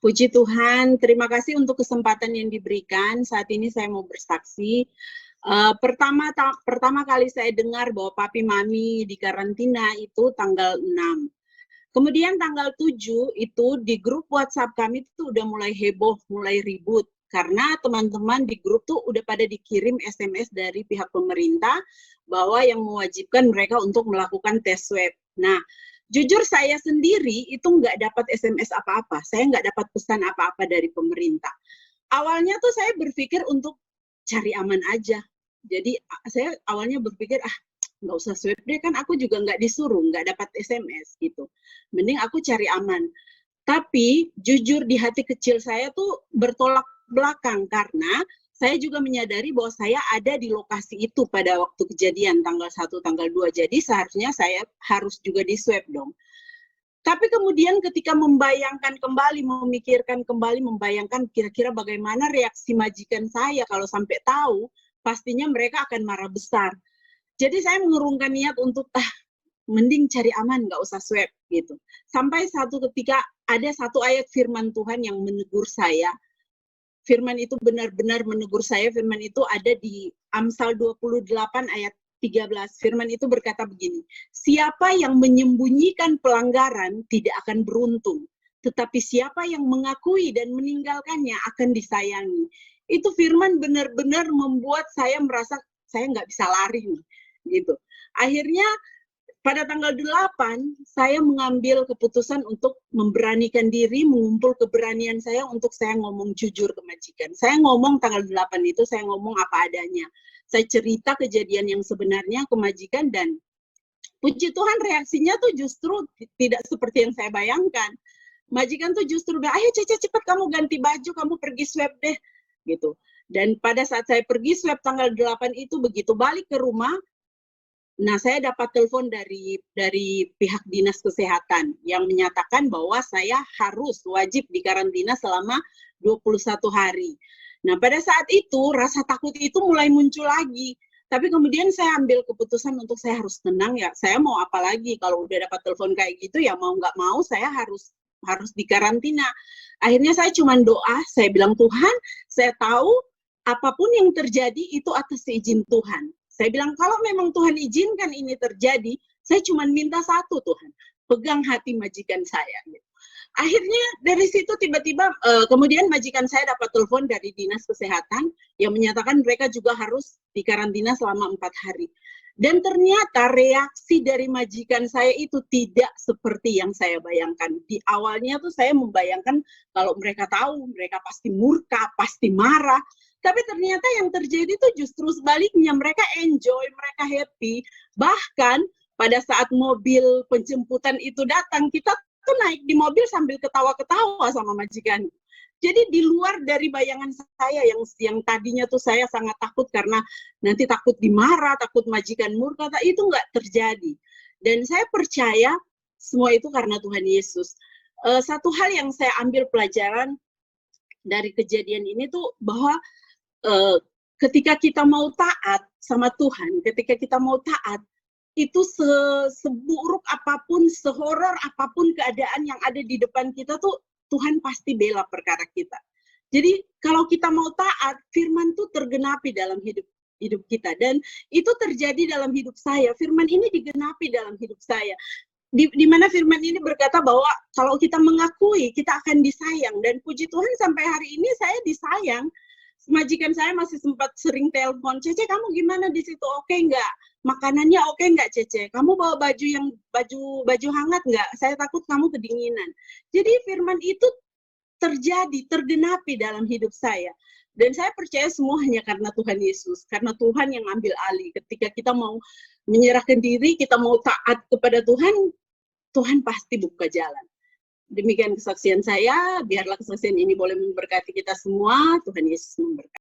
Puji Tuhan, terima kasih untuk kesempatan yang diberikan. Saat ini saya mau bersaksi. Pertama kali saya dengar bahwa papi mami di karantina itu tanggal 6. Kemudian tanggal 7 itu di grup WhatsApp kami itu udah mulai heboh, mulai ribut. Karena teman-teman di grup tuh udah pada dikirim SMS dari pihak pemerintah bahwa yang mewajibkan mereka untuk melakukan tes swab. Nah, jujur saya sendiri itu nggak dapat SMS apa-apa. Saya nggak dapat pesan apa-apa dari pemerintah. Awalnya tuh saya berpikir untuk cari aman aja. Jadi saya awalnya berpikir, nggak usah swab deh, kan aku juga nggak disuruh, nggak dapat SMS gitu. Mending aku cari aman. Tapi jujur di hati kecil saya tuh bertolak belakang karena saya juga menyadari bahwa saya ada di lokasi itu pada waktu kejadian tanggal 1, tanggal 2. Jadi seharusnya saya harus juga di swab dong. Tapi kemudian ketika membayangkan kembali, memikirkan kembali, membayangkan kira-kira bagaimana reaksi majikan saya kalau sampai tahu, pastinya mereka akan marah besar. Jadi saya mengurungkan niat untuk mending cari aman, nggak usah swab gitu. Sampai satu ketika ada satu ayat firman Tuhan yang menegur saya. Firman itu benar-benar menegur saya. Firman itu ada di Amsal 28 ayat 13. Firman itu berkata begini, siapa yang menyembunyikan pelanggaran tidak akan beruntung, tetapi siapa yang mengakui dan meninggalkannya akan disayangi. Itu firman benar-benar membuat saya merasa saya nggak bisa lari nih, gitu. Akhirnya pada tanggal 8, saya mengambil keputusan untuk memberanikan diri, mengumpul keberanian saya untuk saya ngomong jujur ke majikan. Saya ngomong tanggal 8 itu, saya ngomong apa adanya. Saya cerita kejadian yang sebenarnya ke majikan dan puji Tuhan reaksinya tuh justru tidak seperti yang saya bayangkan. Majikan tuh justru bilang, ayo Cece cepat kamu ganti baju, kamu pergi swab deh, gitu. Dan pada saat saya pergi swab tanggal 8 itu, begitu balik ke rumah, nah, saya dapat telepon dari pihak dinas kesehatan yang menyatakan bahwa saya harus wajib dikarantina selama 21 hari. Nah, pada saat itu rasa takut itu mulai muncul lagi. Tapi kemudian saya ambil keputusan untuk saya harus tenang ya. Saya mau apa lagi kalau udah dapat telepon kayak gitu ya mau nggak mau saya harus dikarantina. Akhirnya saya cuma doa, saya bilang Tuhan, saya tahu apapun yang terjadi itu atas izin Tuhan. Saya bilang, kalau memang Tuhan izinkan ini terjadi, saya cuma minta satu Tuhan, pegang hati majikan saya. Akhirnya dari situ tiba-tiba kemudian majikan saya dapat telepon dari dinas kesehatan yang menyatakan mereka juga harus dikarantina selama 4 hari. Dan ternyata reaksi dari majikan saya itu tidak seperti yang saya bayangkan. Di awalnya tuh saya membayangkan kalau mereka tahu, mereka pasti murka, pasti marah. Tapi ternyata yang terjadi itu justru sebaliknya. Mereka enjoy, mereka happy. Bahkan pada saat mobil penjemputan itu datang, kita tuh naik di mobil sambil ketawa-ketawa sama majikan. Jadi di luar dari bayangan saya yang tadinya tuh saya sangat takut karena nanti takut dimarah, takut majikan murka, itu nggak terjadi. Dan saya percaya semua itu karena Tuhan Yesus. Satu hal yang saya ambil pelajaran dari kejadian ini tuh bahwa ketika kita mau taat sama Tuhan, ketika kita mau taat, itu seburuk apapun, sehoror apapun keadaan yang ada di depan kita tuh, Tuhan pasti bela perkara kita. Jadi kalau kita mau taat, firman tuh tergenapi dalam hidup kita. Dan itu terjadi dalam hidup saya. Firman ini digenapi dalam hidup saya. Di mana firman ini berkata bahwa kalau kita mengakui, kita akan disayang. Dan puji Tuhan sampai hari ini saya disayang. Majikan saya masih sempat sering telepon, Cece kamu gimana di situ, oke nggak? Makanannya oke nggak Cece? Kamu bawa baju hangat nggak? Saya takut kamu kedinginan. Jadi firman itu terjadi, tergenapi dalam hidup saya. Dan saya percaya semua hanya karena Tuhan Yesus, karena Tuhan yang ambil alih. Ketika kita mau menyerahkan diri, kita mau taat kepada Tuhan, Tuhan pasti buka jalan. Demikian kesaksian saya, biarlah kesaksian ini boleh memberkati kita semua. Tuhan Yesus memberkati.